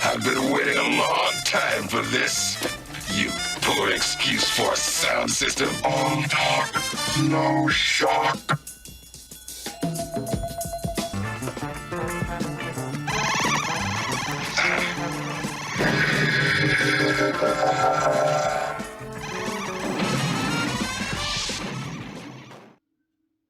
I've been waiting a long time for this. You poor excuse for a sound system. All talk, no shock.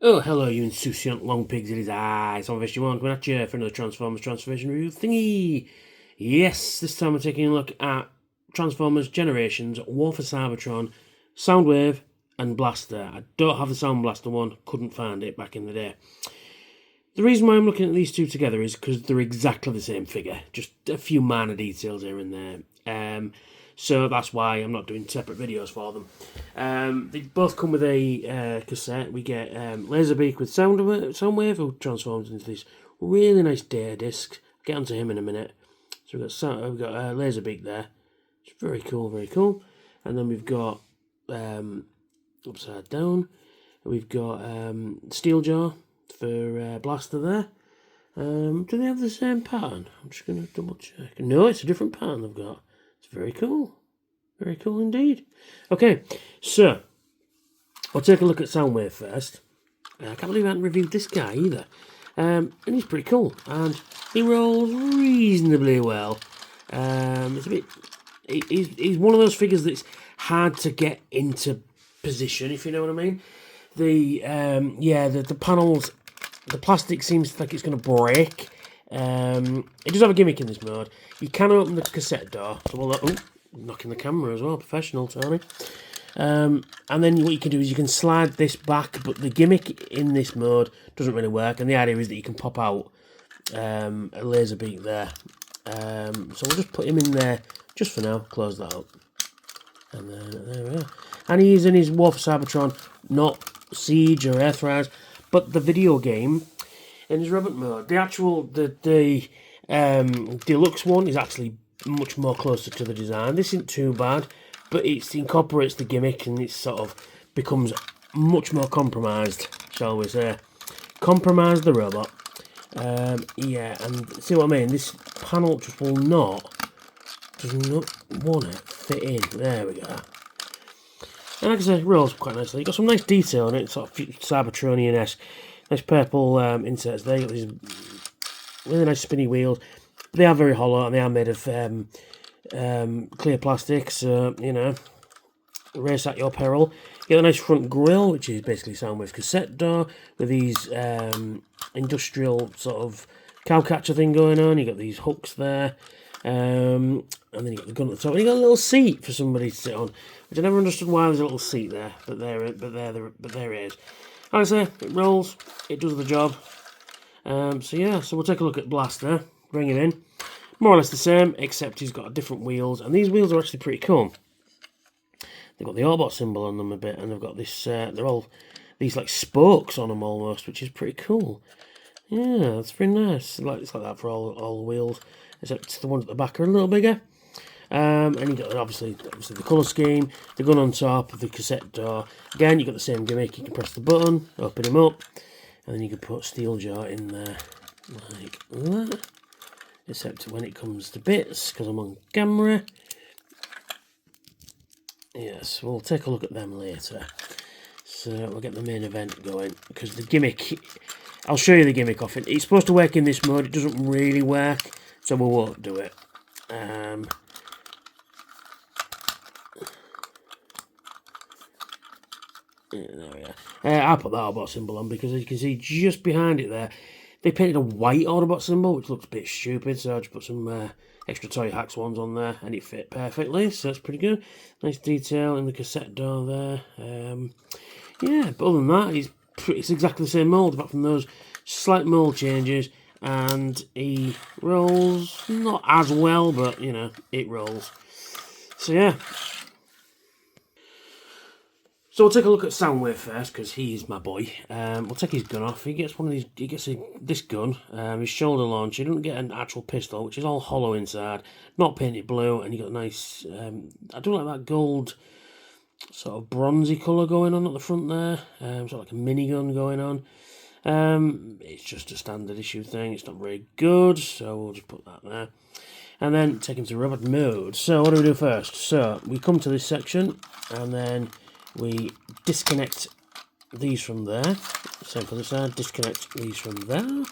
Oh, hello, you insouciant long pigs. It is I, Soundwave coming at you for another Transformers Transformation review thingy. Yes, this time we're taking a look at Transformers Generations, Fall of Cybertron, Soundwave and Blaster. I don't have the Sound Blaster one, couldn't find it back in the day. The reason why I'm looking at these two together is because they're exactly the same figure, just a few minor details here and there. So that's why I'm not doing separate videos for them. They both come with a cassette. We get Laserbeak with Soundwave, who transforms into this really nice data disc. I'll get onto him in a minute. So we've got Laserbeak there. It's very cool, very cool. And then we've got Upside Down. We've got Steeljaw for Blaster there. Do they have the same pattern? I'm just going to double check. No, it's a different pattern they've got. It's very cool. Very cool indeed. Okay, so I'll take a look at Soundwave first. I can't believe I haven't reviewed this guy either. And he's pretty cool. And he rolls reasonably well. It's a bit. He's one of those figures that's hard to get into position, if you know what I mean. The panels, the plastic seems like it's going to break. It does have a gimmick in this mode. You can open the cassette door. So knocking the camera as well, professional, Tony. And then what you can do is you can slide this back, but the gimmick in this mode doesn't really work. And the idea is that you can pop out a Laserbeak there. So we'll just put him in there just for now. Close that up. And then there we are. And he's in his Fall of Cybertron, not Seige or Earthrise, but the video game in his robot mode. The actual the deluxe one is actually much more closer to the design. This isn't too bad, but it incorporates the gimmick and it sort of becomes much more compromised, shall we say. Compromise the robot. Yeah, and see what I mean? This panel just does not want to fit in. There we go. And like I say, it rolls quite nicely. You've got some nice detail on it, sort of Cybertronian-esque. Nice purple inserts there. You've got these really nice spinny wheels. They are very hollow and they are made of clear plastic, so, you know, race at your peril. You get a nice front grille, which is basically Soundwave's cassette door, with these industrial sort of cowcatcher thing going on. You got these hooks there, and then you got the gun at the top, and you got a little seat for somebody to sit on, which I never understood why there's a little seat there, but there it is. Like I say, it rolls, it does the job. So we'll take a look at Blaster, bring him in. More or less the same, except he's got different wheels, and these wheels are actually pretty cool. They've got the Autobot symbol on them a bit, and they've got this, they're all these like spokes on them almost, which is pretty cool. Yeah, that's very nice. It's like that for all the wheels, except the ones at the back are a little bigger. And you got obviously the colour scheme, the gun on top of the cassette door. Again, you got the same gimmick. You can press the button, open him up, and then you can put Steeljaw in there like that. Except when it comes to bits, because I'm on camera. Yes, we'll take a look at them later. So we'll get the main event going, because the gimmick, I'll show you the gimmick off it. It's supposed to work in this mode. It doesn't really work, so we won't do it. Yeah, there we are. I'll put the Autobot symbol on because, as you can see, just behind it there, they painted a white Autobot symbol, which looks a bit stupid, so I just put some extra Toy Hacks ones on there, and it fit perfectly, so that's pretty good. Nice detail in the cassette door there. Yeah, but other than that, it's exactly the same mould, apart from those slight mould changes, and he rolls not as well, but, you know, it rolls. So, yeah. So we'll take a look at Soundwave first, because he's my boy. We'll take his gun off. He gets one of these. He gets this gun. His shoulder launch. He doesn't get an actual pistol, which is all hollow inside, not painted blue, and you got a nice. I do like that gold sort of bronzy colour going on at the front there, sort of like a minigun going on. It's just a standard issue thing, it's not very good, so we'll just put that there. And then take him to robot mode. So what do we do first? So we come to this section, and then we disconnect these from there. Same for this side, disconnect these from there.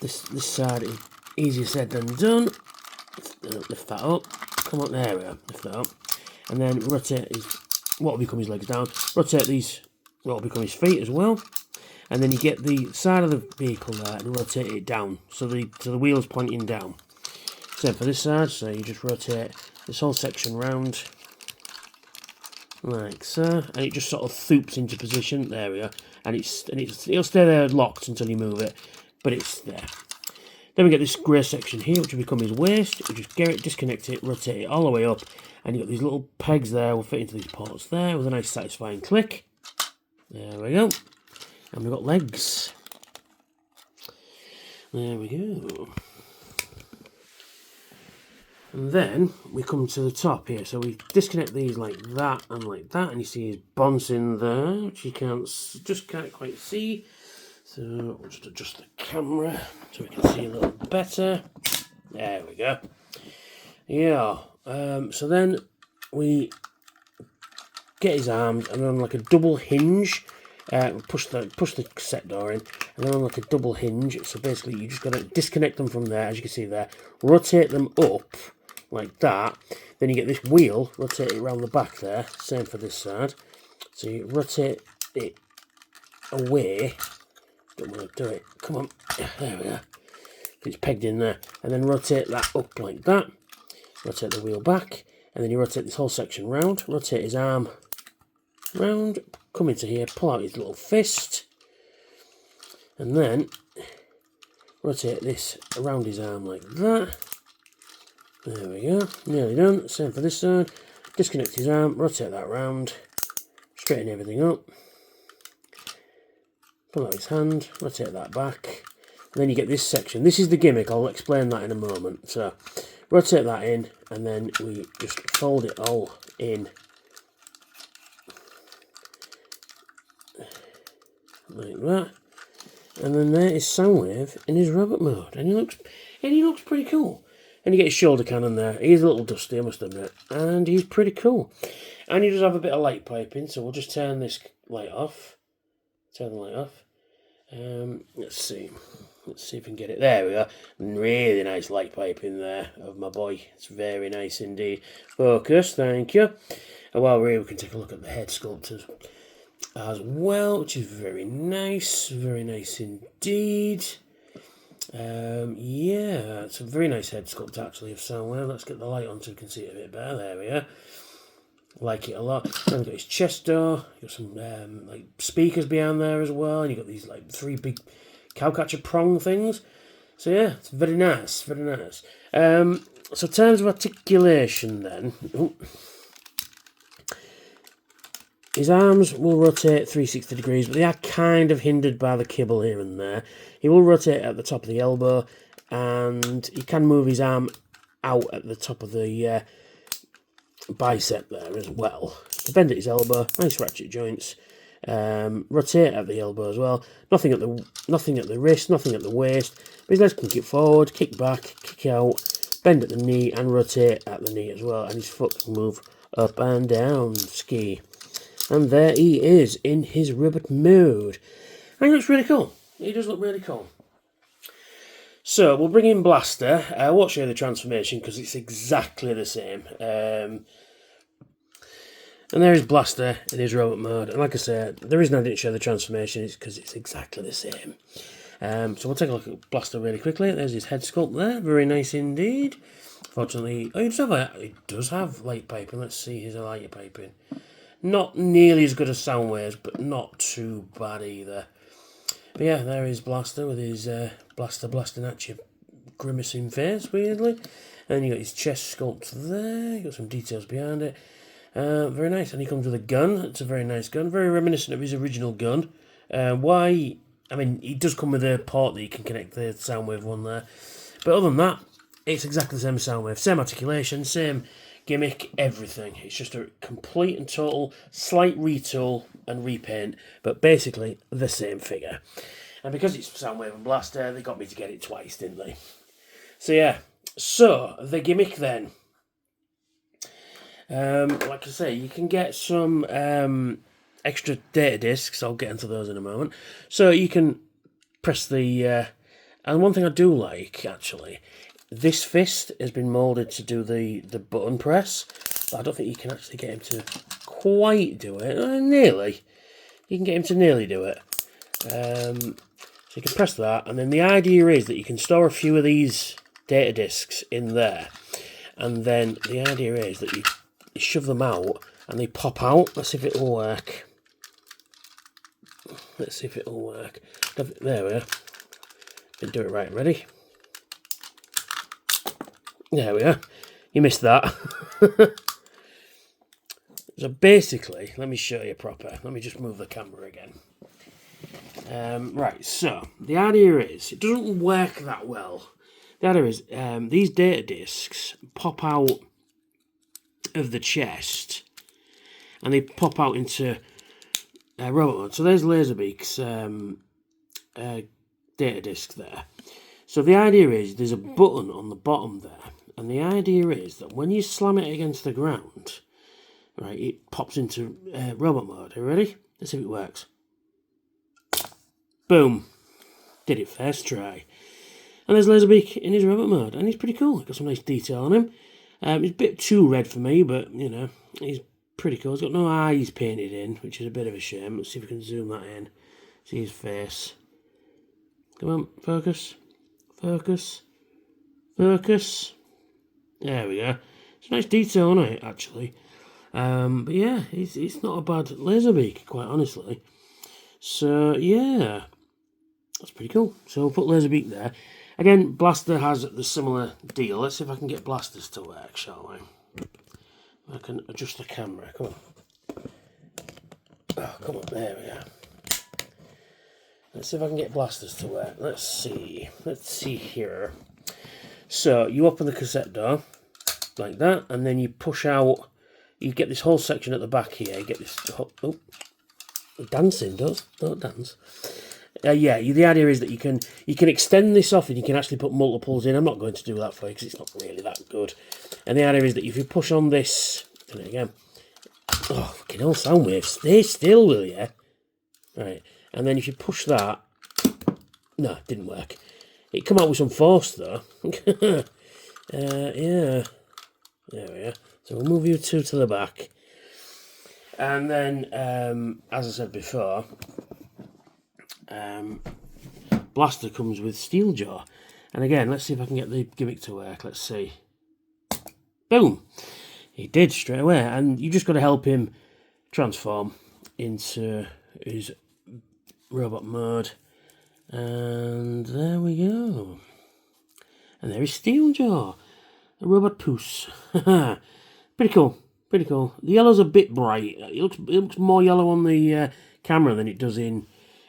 This side is easier said than done. Lift that up. Come on, there we go. Lift that up. And then rotate what will become his legs down. Rotate these, what will become his feet as well. And then you get the side of the vehicle there and rotate it down. So the wheel's pointing down. Same for this side, so you just rotate this whole section round. Like so. And it just sort of thoops into position. There we go. And it'll stay there locked until you move it. But it's there. Then we get this grey section here, which will become his waist. We just get it, disconnect it, rotate it all the way up, and you've got these little pegs there. Will fit into these ports there with a nice satisfying click. There we go. And we've got legs. There we go. And then we come to the top here. So we disconnect these like that, and you see his bonce in there, which you just can't quite see. So we'll just adjust the camera so we can see a little better. There we go. Yeah. So then we get his arms, and then on like a double hinge, push the cassette door in, and then on like a double hinge. So basically, you just got to disconnect them from there, as you can see there. Rotate them up like that. Then you get this wheel. Rotate it around the back there. Same for this side. So you rotate it away. Don't want to do it. Come on. There we go. It's pegged in there. And then rotate that up like that. Rotate the wheel back. And then you rotate this whole section round. Rotate his arm round. Come into here. Pull out his little fist. And then rotate this around his arm like that. There we go. Nearly done. Same for this side. Disconnect his arm. Rotate that round. Straighten everything up. Pull out his hand, rotate that back, and then you get this section. This is the gimmick, I'll explain that in a moment. So, rotate that in, and then we just fold it all in. Like that. And then there is Soundwave in his robot mode. And he looks pretty cool. And you get his shoulder cannon there. He's a little dusty, I must admit. And he's pretty cool. And he does have a bit of light piping, so we'll just turn this light off. Turn the light off. Let's see if we can get it. There we are. Really nice light pipe in there of my boy. It's very nice indeed. Focus, thank you. And while we're here, we can take a look at the head sculptors as well, which is very nice indeed. Yeah, it's a very nice head sculpt actually of Soundwave. Let's get the light on so we can see it a bit better. There we are. Like it a lot. Then we've got his chest door. You've got some like speakers behind there as well, and you've got these like 3 big cowcatcher prong things. So yeah, it's very nice, very nice. So in terms of articulation then, his arms will rotate 360 degrees, but they are kind of hindered by the kibble here and there. He will rotate at the top of the elbow, and he can move his arm out at the top of the bicep there as well. To bend at his elbow, nice ratchet joints. Rotate at the elbow as well. Nothing at the wrist, nothing at the waist. But his legs can kick forward, kick back, kick out, bend at the knee, and rotate at the knee as well. And his foot can move up and down. Ski. And there he is in his robot mode. And he looks really cool. He does look really cool. So we'll bring in Blaster. I won't show you the transformation because it's exactly the same. And there is Blaster in his robot mode. And like I said, the reason I didn't show the transformation is because it's exactly the same. So we'll take a look at Blaster really quickly. There's his head sculpt there. Very nice indeed. Fortunately, he does have light piping. Let's see his light piping. Not nearly as good as Soundwave's, but not too bad either. But yeah, there is Blaster with his Blaster blasting at you, grimacing face, weirdly. And you got his chest sculpt there. You got some details behind it. Very nice. And he comes with a gun. It's a very nice gun. Very reminiscent of his original gun. He does come with a port that you can connect the Soundwave one there. But other than that, it's exactly the same as Soundwave. Same articulation, same gimmick, everything. It's just a complete and total slight retool and repaint, but basically the same figure. And because it's Soundwave and Blaster, they got me to get it twice, didn't they? So yeah, so the gimmick then. Like I say, you can get some extra data discs. I'll get into those in a moment. So you can press the... and one thing I do like, actually, this fist has been moulded to do the button press, but I don't think you can actually get him to quite do it. Nearly. You can get him to nearly do it. So you can press that, and then the idea is that you can store a few of these data discs in there, and then the idea is that you shove them out, and they pop out. Let's see if it'll work. Let's see if it'll work. There we are. Didn't do it right. Ready? There we are. You missed that. So basically, let me show you proper. Let me just move the camera again. Right, so the idea is, it doesn't work that well. The idea is, these data discs pop out of the chest, and they pop out into robot mode. So there's Laserbeak's data disc there. So the idea is, there's a button on the bottom there, and the idea is that when you slam it against the ground, right, it pops into robot mode. Are you ready? Let's see if it works. Boom. Did it first try. And there's Laserbeak in his robot mode, and he's pretty cool. Got some nice detail on him. He's a bit too red for me, but, you know, he's pretty cool. He's got no eyes painted in, which is a bit of a shame. Let's see if we can zoom that in. See his face. Come on, focus. Focus. Focus. There we go. It's a nice detail on it, actually. But yeah, it's not a bad Laserbeak, quite honestly. So, yeah. That's pretty cool. So we'll put Laserbeak there. Again, Blaster has the similar deal. Let's see if I can get Blasters to work, shall we? I can adjust the camera. Come on. Oh, come on. There we are. Let's see if I can get Blasters to work. Let's see. Let's see here. So you open the cassette door like that, and then you push out. You get this whole section at the back here. You get this. Oh, dancing does. Don't dance. Yeah, the idea is that you can extend this off, and you can actually put multiples in. I'm not going to do that for you because it's not really that good. And the idea is that if you push on this, done it again. Oh, fucking hell, Soundwave, stay still, will you? Right, and then if you push that, no, it didn't work. It come out with some force though. Yeah, there we are. So we'll move you two to the back, and then, as I said before. Blaster comes with Steeljaw, and again, let's see if I can get the gimmick to work. Let's see. Boom! He did straight away, and you just got to help him transform into his robot mode, and there we go. And there is Steeljaw, a robot puss. Pretty cool. Pretty cool. The yellow's a bit bright. It looks more yellow on the camera than it does in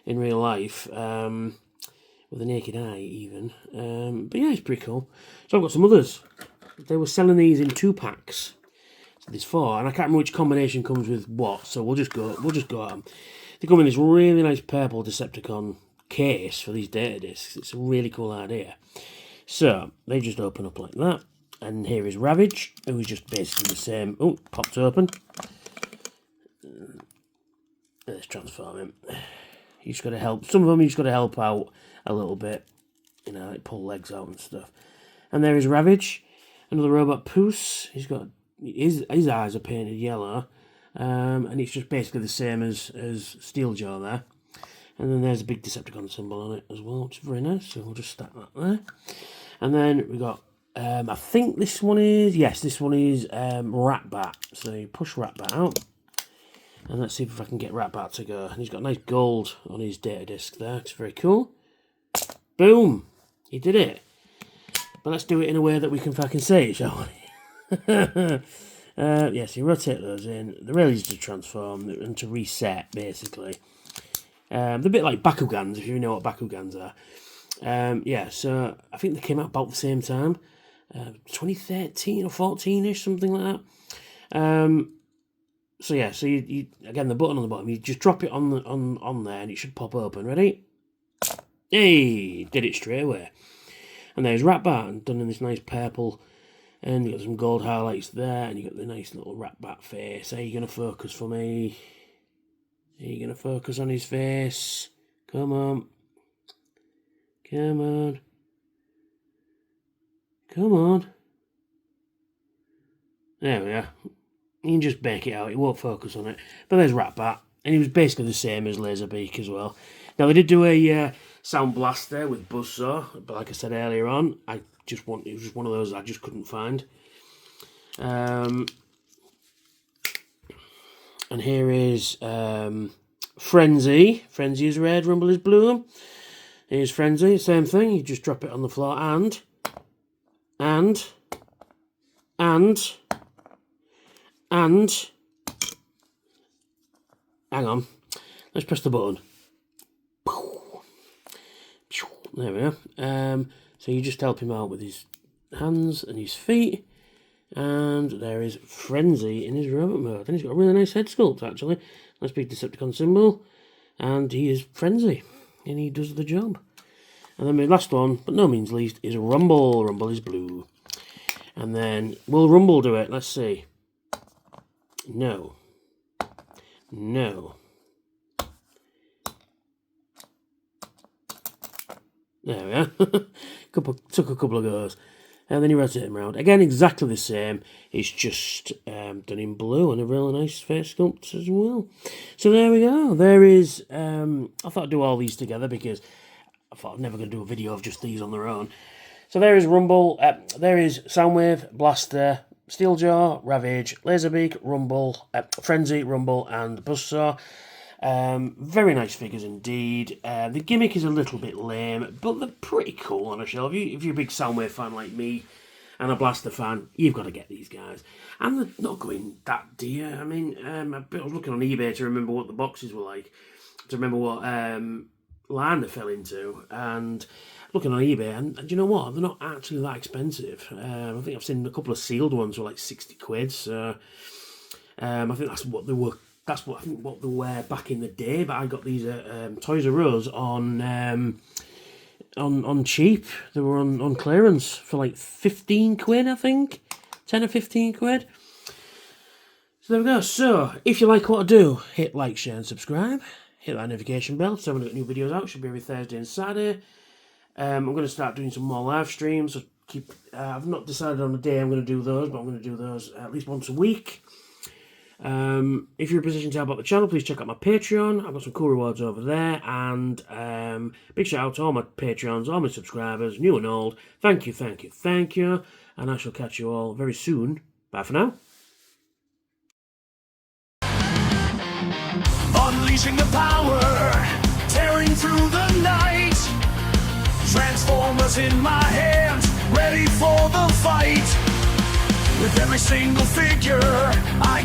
real life, with a naked eye even. But yeah, it's pretty cool. So I've got some others. They were selling these in 2-packs. So there's 4, and I can't remember which combination comes with what. So we'll just go at them. They come in this really nice purple Decepticon case for these data discs. It's a really cool idea. So they just open up like that, and here is Ravage, who's just basically the same. Oh, popped open. Let's transform him. You just got to help. Some of them you just got to help out a little bit, you know, like pull legs out and stuff. And there is Ravage, another robot puss. He's got his eyes are painted yellow, and it's just basically the same as Steeljaw there. And then there's a big Decepticon symbol on it as well, which is very nice. So we'll just stack that there. And then we got, I think this one is Ratbat. So you push Ratbat out. And let's see if I can get Ratbat to go. And he's got nice gold on his data disc there. It's very cool. Boom! He did it. But let's do it in a way that we can fucking see it, shall we? Yes, you rotate those in. They're really easy to transform and to reset, basically. They're a bit like Bakugans, if you know what Bakugans are. Yeah, so I think they came out about the same time. 2013 or 14ish, something like that. So yeah, so you again, the button on the bottom, you just drop it on there and it should pop open. Ready? Hey, did it straight away. And there's Rat Bat done in this nice purple, and you got some gold highlights there, and you got the nice little Rat Bat face. Are you gonna focus for me? Are you gonna focus on his face? Come on. Come on. Come on. There we are. You can just bake it out, it won't focus on it. But there's Rat Bat, and he was basically the same as Laserbeak as well. Now they did do a Sound Blaster with Buzzsaw, but like I said earlier on, it was just one of those I just couldn't find. And here is Frenzy. Frenzy is red, Rumble is blue. Here's Frenzy, same thing, you just drop it on the floor and hang on, let's press the button. There we are. So you just help him out with his hands and his feet, and there is Frenzy in his robot mode. And he's got a really nice head sculpt actually. Nice big Decepticon symbol, and he is Frenzy, and he does the job. And then my last one, but no means least, is Rumble. Rumble is blue. And then, will Rumble do it? Let's see. No. No. There we are. Took a couple of goes. And then you rotate him around. Again, exactly the same. It's just done in blue and a really nice face sculpt as well. So there we go. There is... I thought I'd do all these together because I thought I'm never going to do a video of just these on their own. So there is Rumble, there is Soundwave, Blaster, Steeljaw, Ravage, Laserbeak, Rumble, Frenzy, Rumble, and Buzzsaw. Very nice figures indeed. The gimmick is a little bit lame, but they're pretty cool on a shelf. If you're a big Soundwave fan like me, and a Blaster fan, you've got to get these guys. And they're not going that dear. I mean, I was looking on eBay to remember what the boxes were like, to remember what line they fell into, and looking on eBay, and do you know what? They're not actually that expensive. I think I've seen a couple of sealed ones for like 60 quid. So I think that's what they were. That's what I think what they were back in the day. But I got these at Toys R Us on cheap. They were on clearance for like 15 quid, I think, 10 or 15 quid. So there we go. So if you like what I do, hit like, share, and subscribe. Hit that notification bell so when I get new videos out. Should be every Thursday and Saturday. I'm going to start doing some more live streams. So I've not decided on a day I'm going to do those, but I'm going to do those at least once a week. If you're in a position to help out the channel, please check out my Patreon. I've got some cool rewards over there. And big shout out to all my Patreons, all my subscribers, new and old. Thank you, thank you, thank you. And I shall catch you all very soon. Bye for now. Unleashing the power, tearing through the night. Transformers in my hands, ready for the fight. With every single figure, I